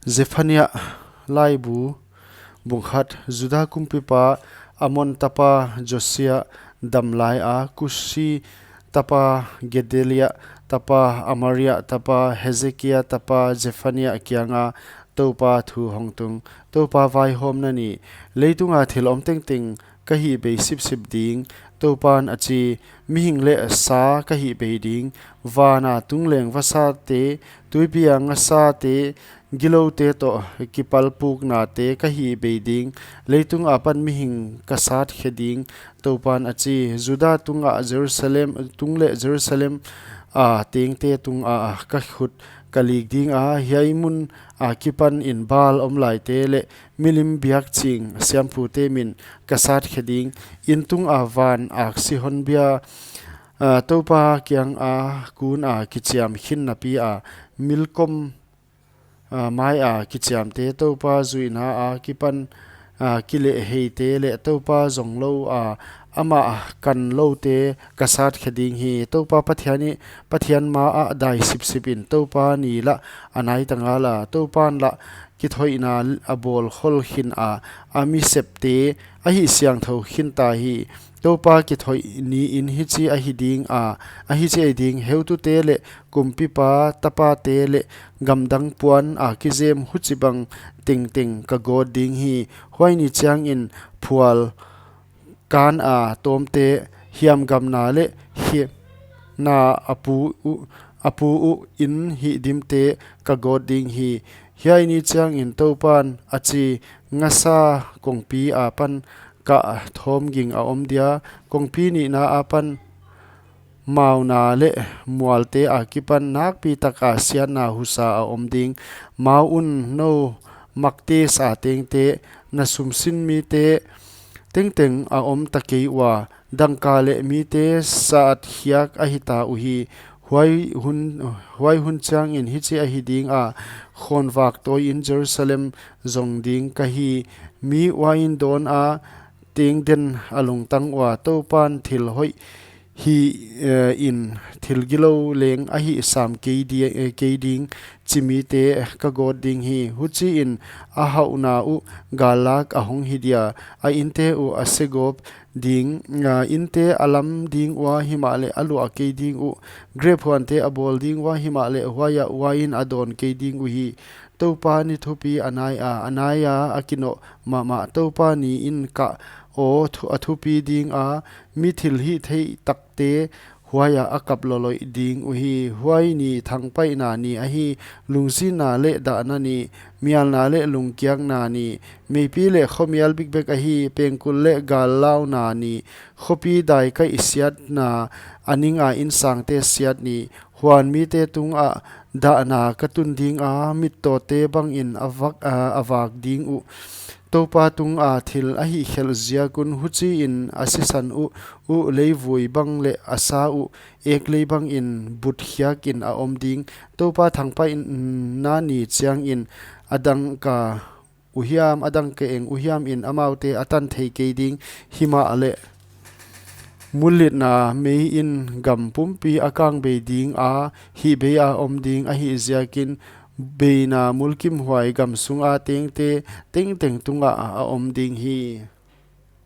Zephania laibu bungkhat Juda kumpipa Amon tapa Josia damlai a Kushi tapa Gedelia tapa Amaria tapa Hezekiah tapa Zephania kianga topa thu hongtung topa vai hom nani leitunga thilom teng kahi be sip ding topan achi mihing le sa kahi be ding wana tungleng vasa te tuipia nga sa te gilo te to kipal puk na te kahi be ding leitung apan mihing kasat kheding topan achi Juda tunga Jerusalem tungle Jerusalem a tengte tung a ka khut kalik ding a hiaimun a kipan in bal omlai te le milim biak ching siampu te min kasat kheding intung a van ak si honbia topa kyang a kun a kichiam hin napi a milkom mai a kichiam te topa zuina a kipan kile hei te le topa zonglo a ama kan lo te kasat khading hi topa pathian ma a dai sipin topa ni la anai tanga la topan la ki thoina abol khol hin a ami septe a hi siang tho hin ta hi topa ki thoi ni in hi chi a hi ding a hi che ding heu tu te le kumpi pa tapa te le gamdang puan a ki jem huchibang ting ka god ding hi hoini chang in phual kan a tomte hiam gamna le hi na apu u in hi dimte ka god ding hi hiaini chang in topan achi ngasa kongpi a pan ka thom ging a om dia kongpi ni na apan mauna le mualte a kipan nak pi taka sian na husa a om ding maun no makte sa tengte na sumsin mi te teng a om takei wa dangka le mi te saat hiak a hita uhi huai hun chang in hi che a hi ding a khonwak toy in Jerusalem zong ding ka hi mi wain don a ting den alung tang wa topan thil hoi hi in thilgilo leng a hi sam ke ding chimi te ka god ding hi huchi in a hauna u galak a hong hi dia a inte u asegop ding inte alam ding wa himale alu a ke ding u grep huante abol ding wa himale huaya wain adon ke ding u hi topa ni thupi anaya akino mama topa ni in ka o athupi ding a mithil hi thei takte huaya akap loloi ding uhi huai ni thangpai na ni a hi lungsi na le da na ni mial na le lungkyang na ni mepi le khomial big bek a hi pengkul le gallaw na ni khopi dai ka isiat na aninga in sangte siat ni huan mi te tung a da na katun ding a mit to te bang in awak ding u topa tung a thil a hi khel zia kun huchi in asisan u leivui bang le asa u ek le bang in but hiak in a om ding topa thangpa in na ni chiang in adang ka adang ke eng uhiam in amaute atan thei ke ding hima ale mulit na mei in gam pumpi akang be ding a hi be a om ding a hi ziakin beina mulkim huai gam sunga teng tunga a om ding hi